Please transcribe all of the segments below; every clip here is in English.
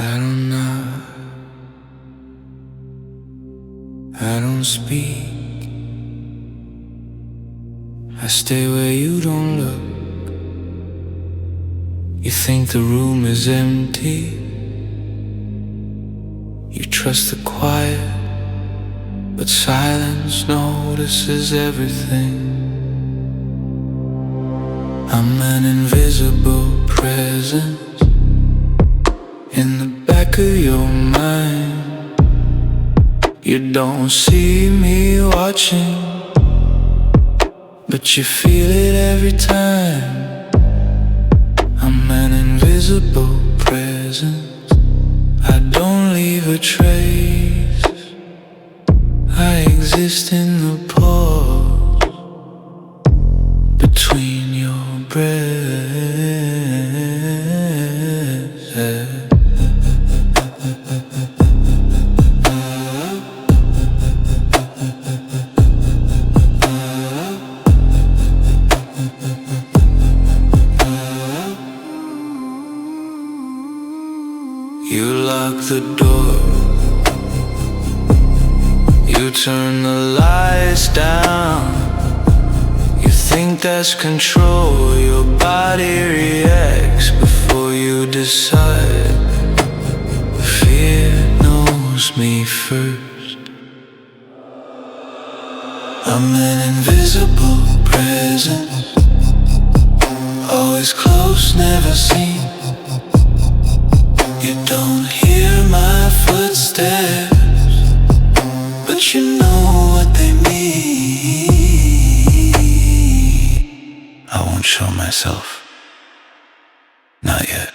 I don't know, I don't speak. I stay where you don't look. You think the room is empty. You trust the quiet, but silence notices everything. I'm an invisible presence in the back of your mind. You don't see me watching, but you feel it every time. I'm an invisible presence. I don't leave a trace. I exist in the pause between your breaths. You lock the door, you turn the lights down. You think that's control, your body reacts before you decide. Fear knows me first. I'm an invisible presence, always close, never seen. You don't hear my footsteps, but you know what they mean. I won't show myself, not yet.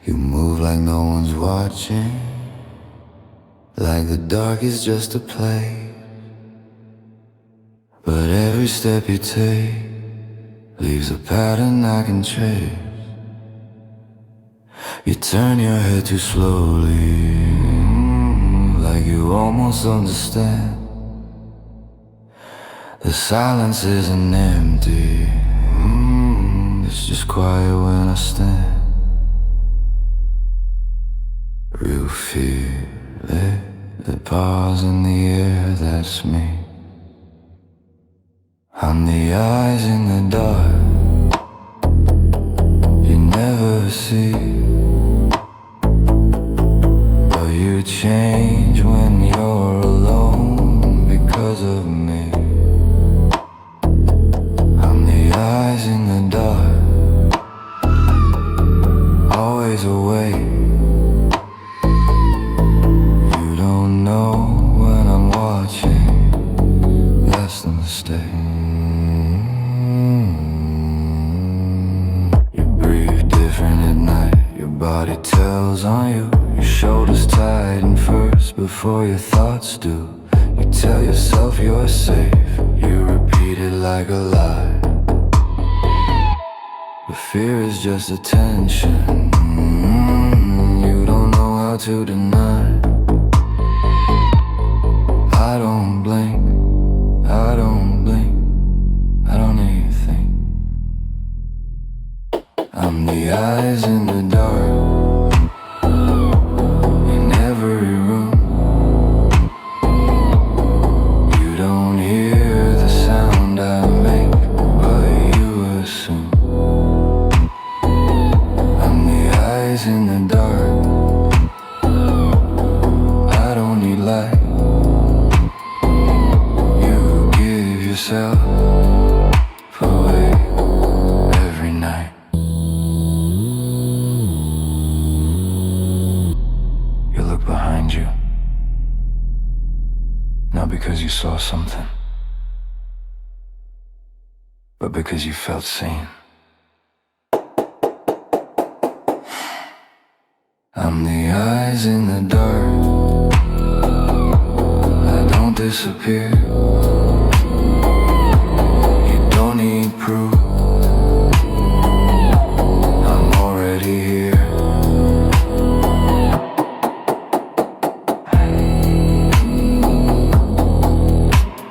You move like no one's watching, like the dark is just a play. But every step you take leaves a pattern I can trace. You turn your head too slowly, like you almost understand. The silence isn't empty, it's just quiet when I stand. Real fear, the pause in the air, that's me. I'm the eyes in the dark you never see. But you change when you're alone because of me. I'm the eyes in the dark, always awake. When I'm watching, that's the mistake. You breathe different at night, your body tells on you. Your shoulders tighten first before your thoughts do. You tell yourself you're safe, you repeat it like a lie. But fear is just attention, you don't know how to deny. I don't blink, I don't blink, I don't even think. I'm the eyes in the dark, in every room. You don't hear the sound I make, but you assume. I'm the eyes in the dark, I don't need light. Yourself away every night. You look behind you, not because you saw something, but because you felt seen. I'm the eyes in the dark, I don't disappear. You don't need proof, I'm already here.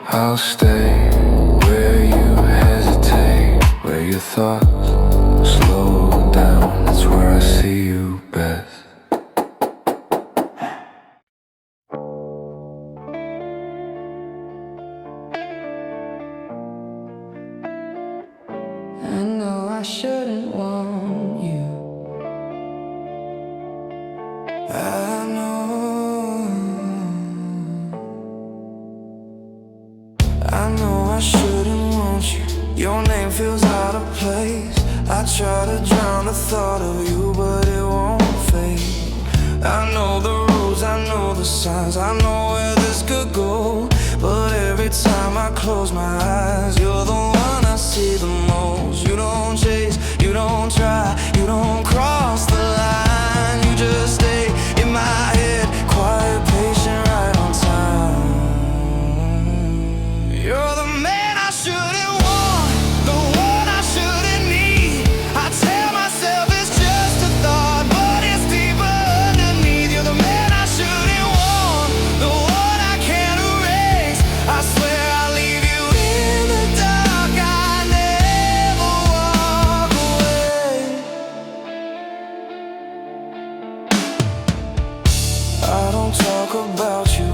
I'll stay where you hesitate, where your thoughts slow down. That's where I see you best. I know I shouldn't want you. I know I shouldn't want you. Your name feels out of place. I try to drown the thought of you, but it won't fade. I know the rules, I know the signs, I know where this could go. But every time I close my eyes, you're the one I see the most. You don't chase, you don't try, you don't cross the line. You just stay in my head, quiet, patient, right on time. You're the man I shouldn't want, the one I shouldn't need. I tell myself it's just a thought, but it's deeper underneath. You're the man I shouldn't want, the one I can't erase. I swear I'll leave you in the dark, I never walk away. I don't talk about you,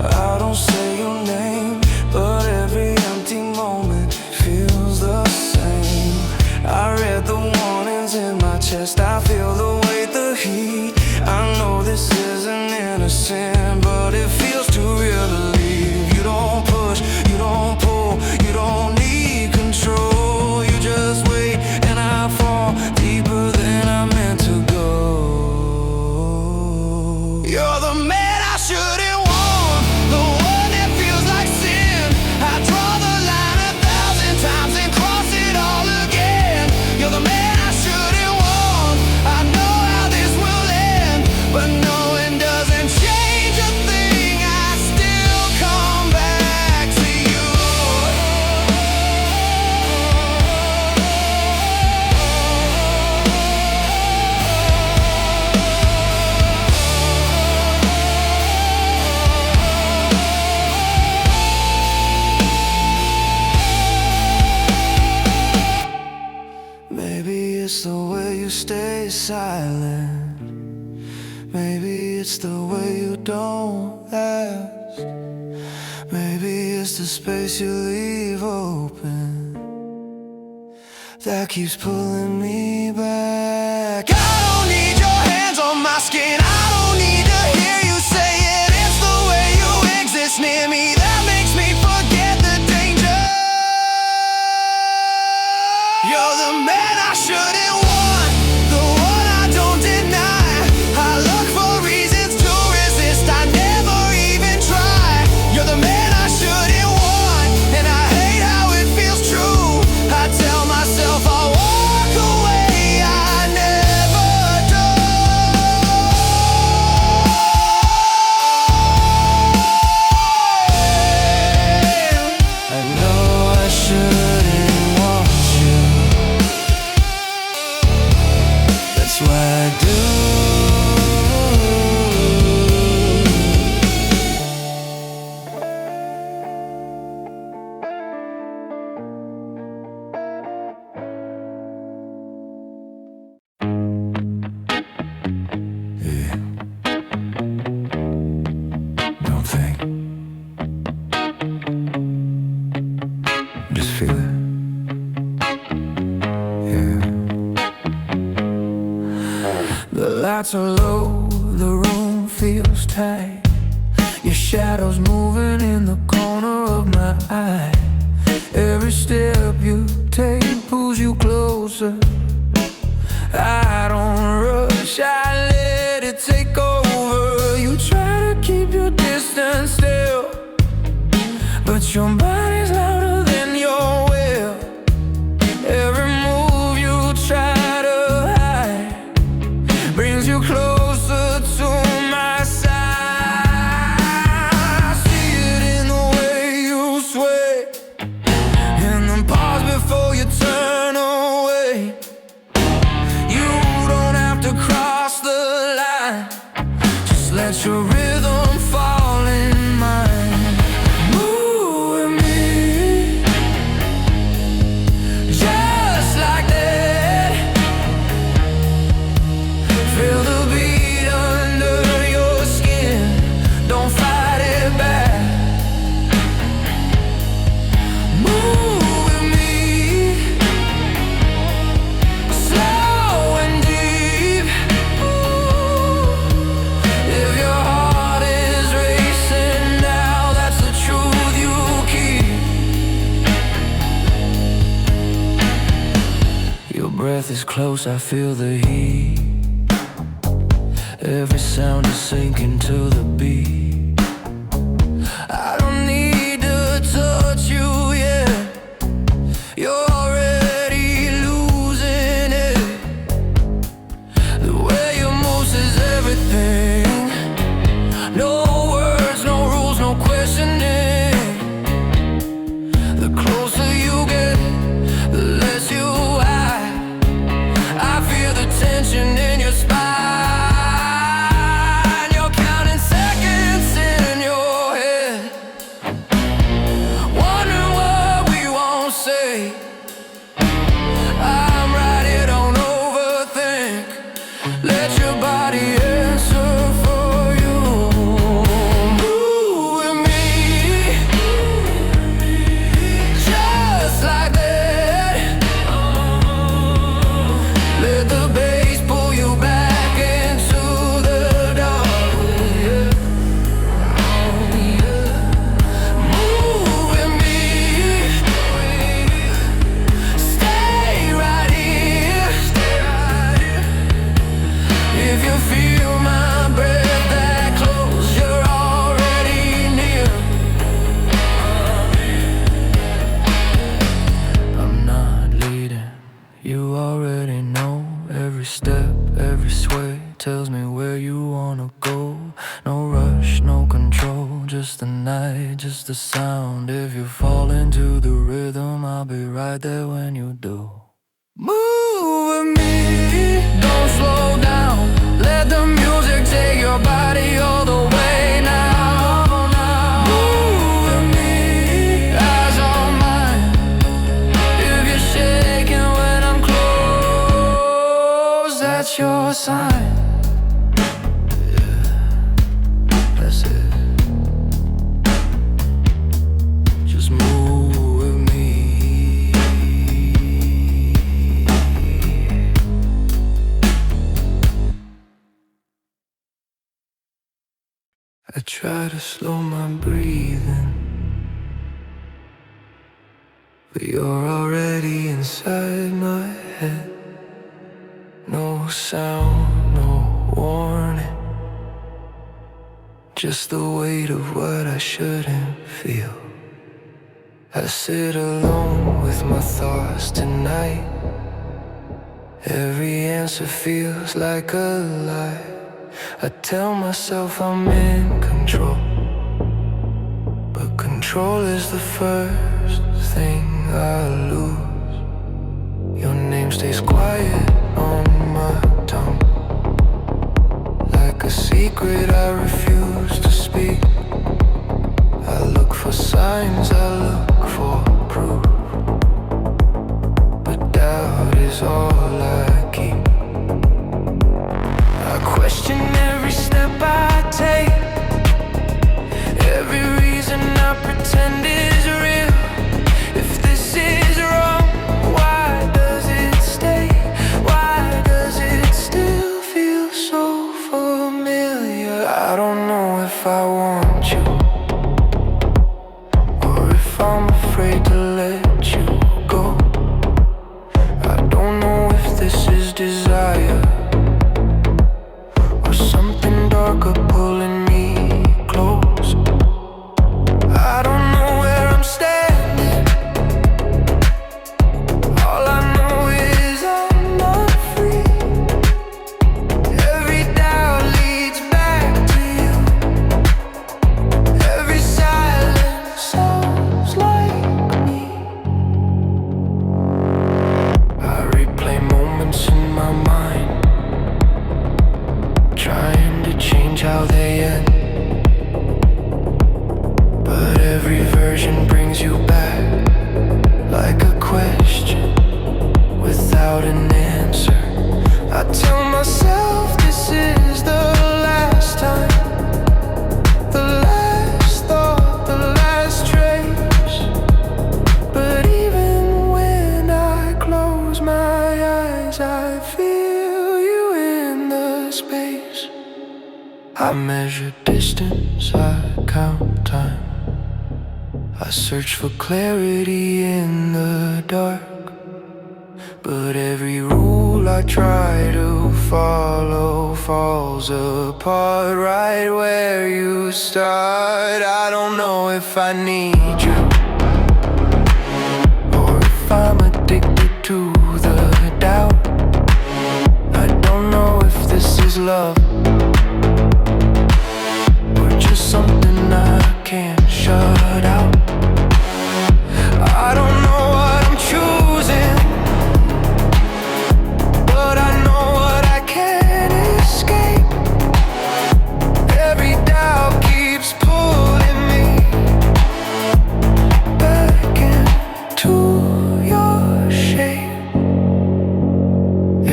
I don't say your name, but every empty moment feels the same. I read the warnings in my chest, I feel the weight, the heat. I know this isn't innocent, but it feels too real to leave. You don't push, you don't pull, you don't need control. You just wait and I fall deeper than I'm meant to go. You're the man I shouldn't want, the one that feels like sin. I draw the line 1,000 times and cross it all again. You're the man I shouldn't want, I know how this will end, but knowing doesn't change a thing. I still come back to you. Maybe it's the way you stay silent. Maybe it's the way you don't ask. Maybe it's the space you leave open that keeps pulling me back. I don't need your hands on my skin, I don't need to hear you say it. It's the way you exist near me that makes me forget the danger. You're the man I shouldn't want, the one I don't deny. I look for reasons to resist, I never even try. You're the man I shouldn't want, and I hate how it feels true. I tell myself I'll walk away, I never do. I know I shouldn't want you, that's why I do. Yeah. Don't think. Just feel it. Yeah. The lights are low, the room feels tight. Your shadow's moving in the corner of my eye. Every step you take pulls you closer. I don't rush, I let it take over. You try to keep your distance still, but your body's louder than your will. breath is close, I feel the heat. Every sound is sinking to the beat. I don't need to touch you yet. You're already losing it. The way you move says everything. No words, no rules, no questioning. The closer you get, the less you hide. I feel the tension in your spine. You're counting seconds in your head, wondering what we won't say. I'm right here, don't overthink. Let your body answer for you. Move with me, just like that. Let the bass pull you back into the dark. Move with me, stay right here. If you feel my breath that close, you're already near. I'm not leading, you already know. Every step, every sway tells me where you wanna go. No rush, no control, just the night, just the sound. If you fall into the rhythm, I'll be right there when you do. Move with me, don't slow down. Let the music take your body all the way now. Move with me, eyes on mine. If you're shaking when I'm close, that's your sign. Yeah, that's it. Just move with me. I try to slow my breathing, but you're already inside my head. No sound, no warning, just the weight of what I shouldn't feel. I sit alone with my thoughts tonight. Every answer feels like a lie. I tell myself I'm in control, but control is the first thing I lose. Your name stays quiet on my tongue, like a secret I refuse to speak. I look for signs, I look for proof, but doubt is all I keep. I question every step I take, every reason I pretend is real. If this is wrong, why does it stay? Why does it still feel so familiar? I don't know if I want you, or if I'm afraid to let you go. I don't know if this is desire, something darker pulling me close. I don't know where I'm standing. All I know is I'm not free. Every doubt leads back to you. Every silence sounds like me. I replay moments in my mind, trying to change how they end, but every version brings you back, like a question without an answer. I tell myself this is the last time, the last thought, the last trace. But even when I close my eyes, I feel you in the space. I measure distance, I count time. I search for clarity in the dark, but every rule I try to follow falls apart right where you start. I don't know if I need you, or if I'm addicted to the doubt. I don't know if this is love, or just something I can't shut out. I don't know what I'm choosing, but I know what I can't escape. Every doubt keeps pulling me back into your shape.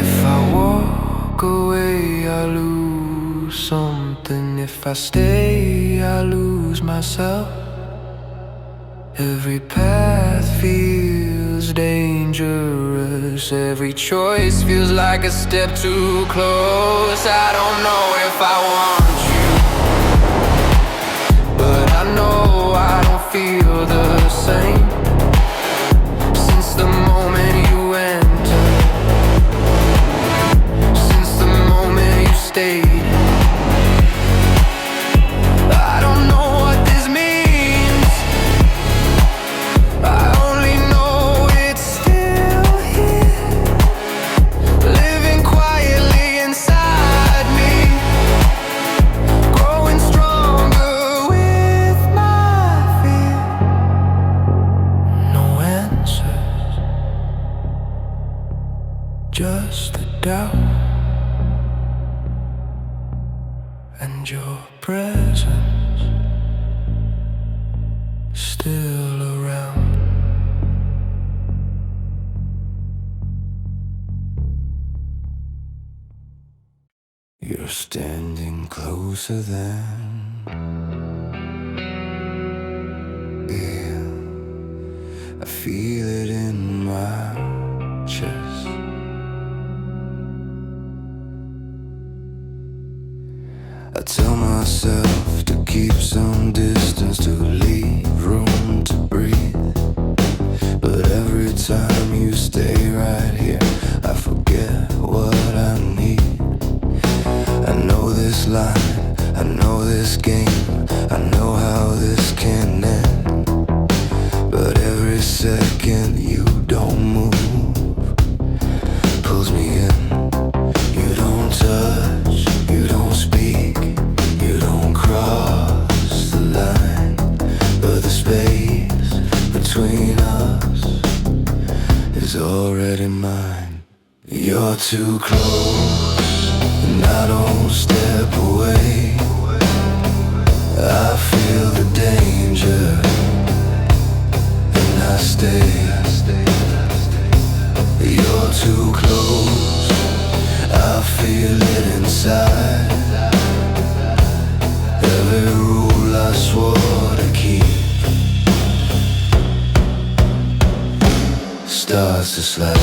If I walk away, I lose something. If I stay, I lose myself. Every path feels dangerous. Every choice feels like a step too close. I don't know if I want you, but I know I don't feel the same. Since the moment you entered, since the moment you stayed, I don't know what this means. I only know it's still here, living quietly inside me, growing stronger with my fear. No answers, just the doubt, and your presence still around. You're standing closer than, yeah, I feel it in my chest. I tell myself to keep some distance, to leave room to breathe, but every time you stay right here, I forget what I need. I know this line, I know this game, I know how this can end, but every second you don't move pulls me in. You don't touch, you don't speak, you don't cross the line, but the space between us is already mine. You're too close, and I don't step away. I feel the danger, and I stay. You're too close, I feel it inside. Every rule I swore to keep starts to slide.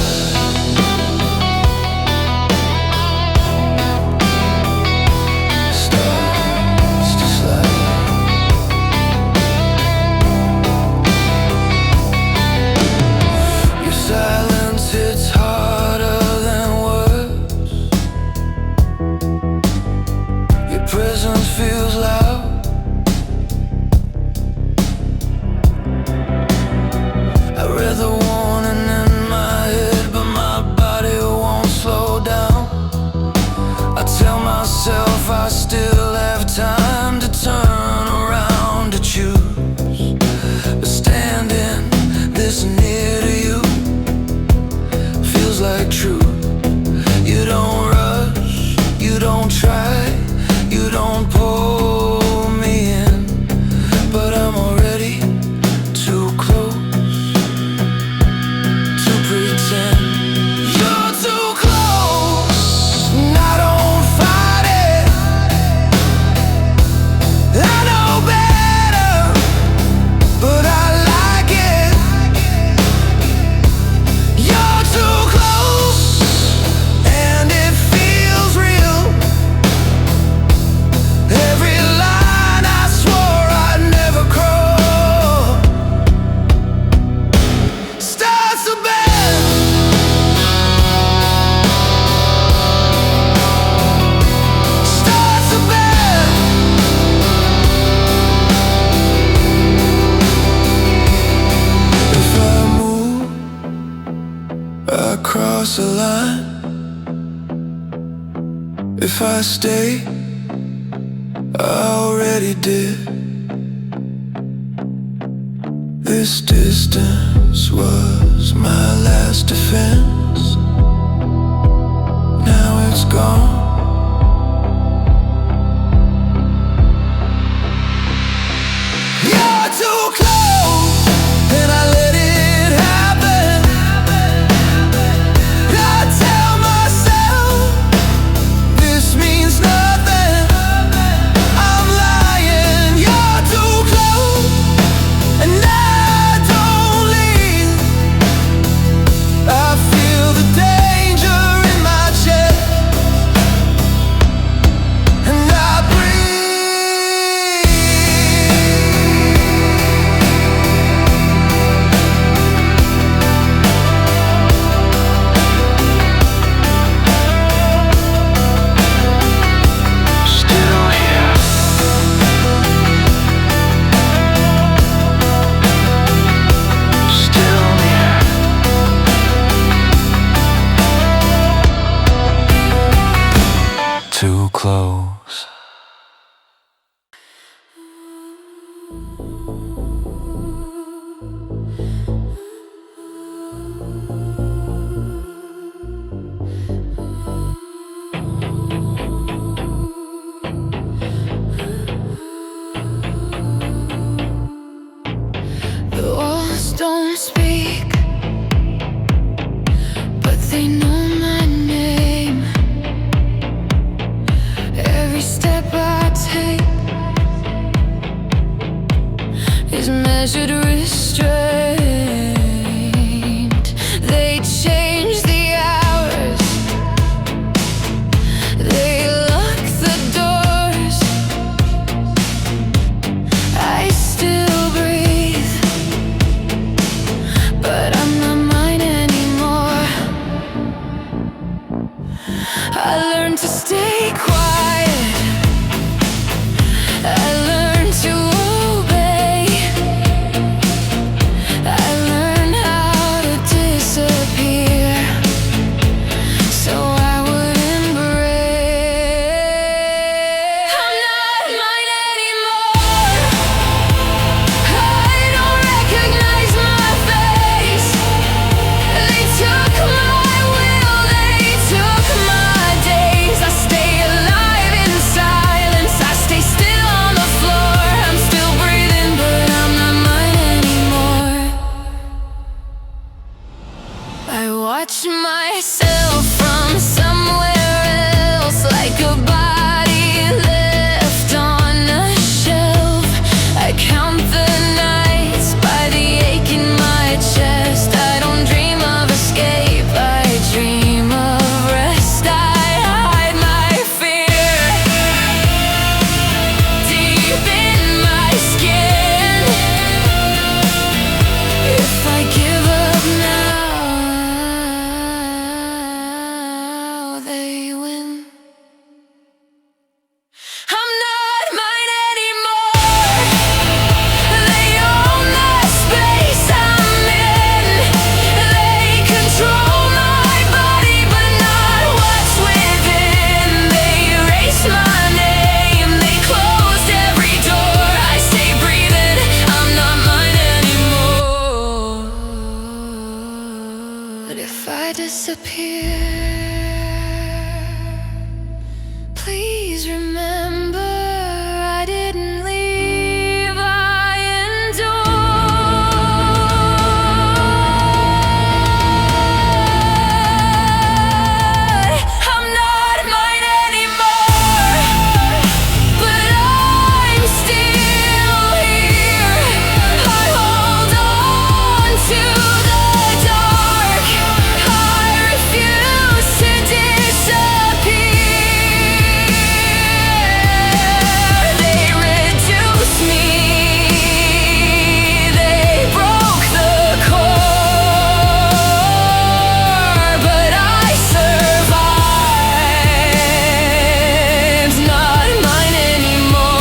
It's harder than words. Your presence feels loud. I read the warning in my head, but my cross a line. If I stay, I already did. This distance was my last defense. Now it's gone. You're too close, and I let it happen. I tell myself this means nothing. I'm lying. You're too close, and I don't leave. I feel the danger in my chest, and I breathe. Still here. Still near. Too close. The walls don't speak, but they know my name. Every step I take is measured restraint. They change the hours, they lock the doors. I still breathe, but I'm not mine anymore. I learned to stay quiet, I learned to obey, I learned how to disappear so I wouldn't break. I'm not mine anymore. I don't recognize my face. They took my will, they took my days. I stay alive in silence, I stay still on the floor. I'm still breathing, but I'm not mine anymore. I watch myself from somewhere else, like a body left on a shelf. I count the nights by the ache in my chest. I don't dream of escape, I dream of rest. I hide my fear deep in my skin. If I give up now, they win. I'm not mine anymore. They own the space I'm in. They control my body, but not what's within. They erase my name, they closed every door. I stay breathing, I'm not mine anymore. But if I disappear, please remember I didn't leave, I endured. I'm not mine anymore, but I'm still here. I hold on to the dark, I refuse to disappear. They reduced me, they broke the core, but I survived. Not mine anymore.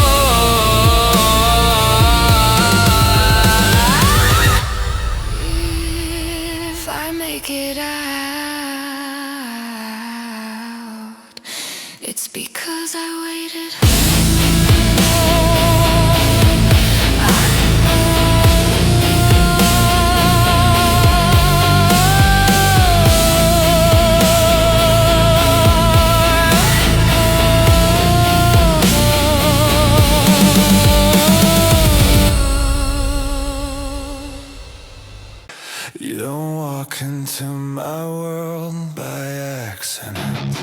If I make it out, It's because I waited. You don't walk into my world by accident.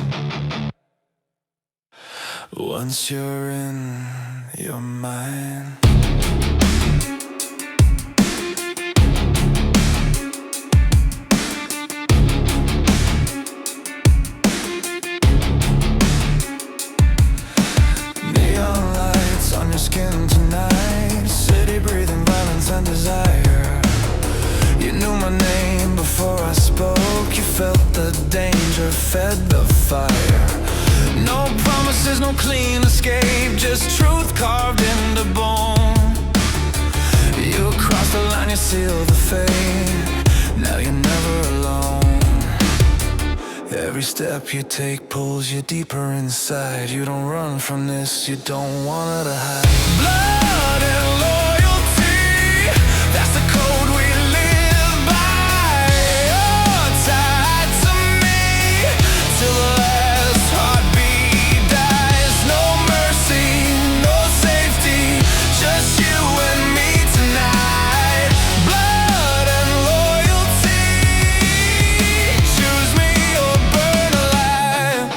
Once you're in, you're mine. Neon lights on your skin tonight. City breathing violence and desire. You knew my name before I spoke. You felt the danger, fed the fire. No promises, no clean escape, just truth carved into bone. You crossed the line, you sealed the fate. Now you're never alone. Every step you take pulls you deeper inside. You don't run from this, you don't want her to hide. Blood and loyalty, that's the code we live by. You're tied to me till the last heartbeat dies. No mercy, no safety, just you and me tonight. Blood and loyalty, choose me or burn alive.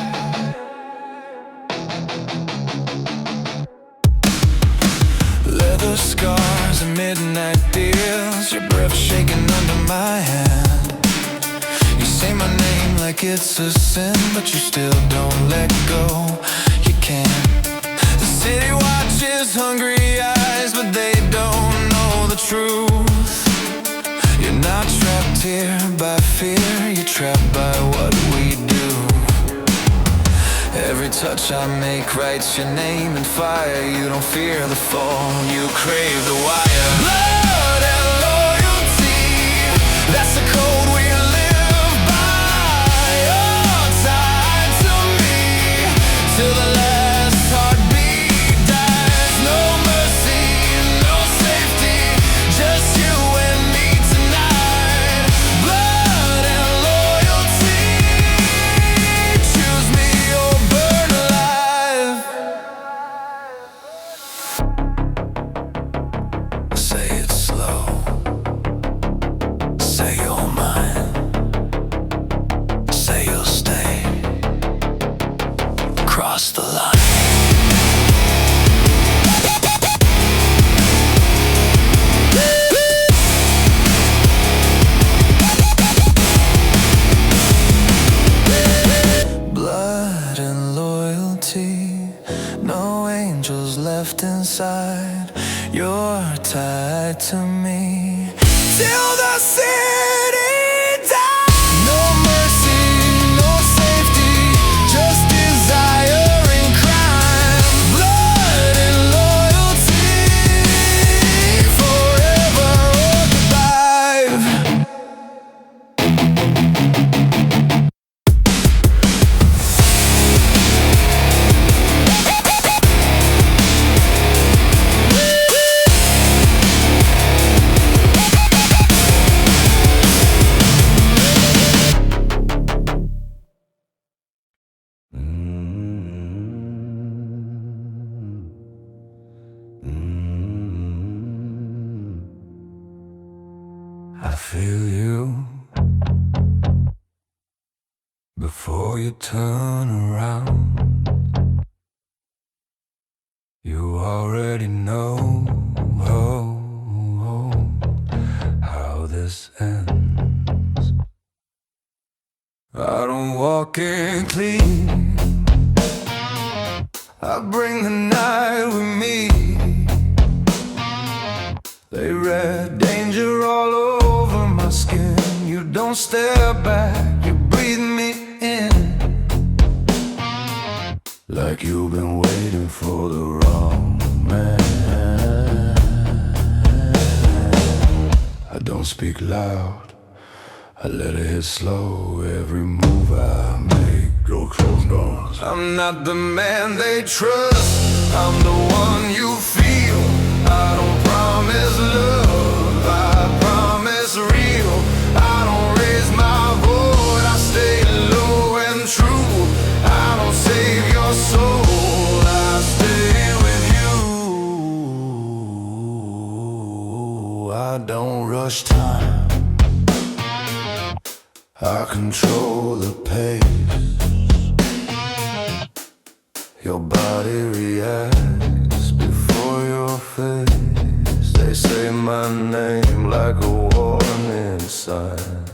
Leather scars and midnight deals, your breath shaking under my hand. You say my name like it's a sin, but you still don't let go. You can't. The city watches hungry eyes, but they don't know the truth. You're not trapped here by fear, you're trapped by what we do. Every touch I make writes your name in fire. You don't fear the fall, you crave the wire. Blood and loyalty, that's the code we live by. You're tied to me till the last heartbeat dies. No mercy, no safety, just you and me tonight. Blood and loyalty, choose me or burn alive. Say it slow, say you're mine, say you'll stay, cross the line. Blood and loyalty, no angels left inside. You're tied to me till the city dies. No mercy, no safety, just desire and crime. Blood and loyalty, forever or goodbye. I feel you before you turn around. You already know how this ends. I don't walk in clean, I bring the night with me. They read danger all over my skin. You don't stare back, you breathe me in. Like you've been waiting for the wrong man. I don't speak loud, I let it hit slow. Every move I make your closed doors. I'm not the man they trust, I'm the one you feel. I don't promise love, I promise real. I don't raise my voice, I stay low and true. I don't save your soul, I stay with you. I don't rush time, I control the pace. Your body reacts before your face. They say my name like a warning sign.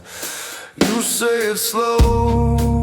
You say it slow,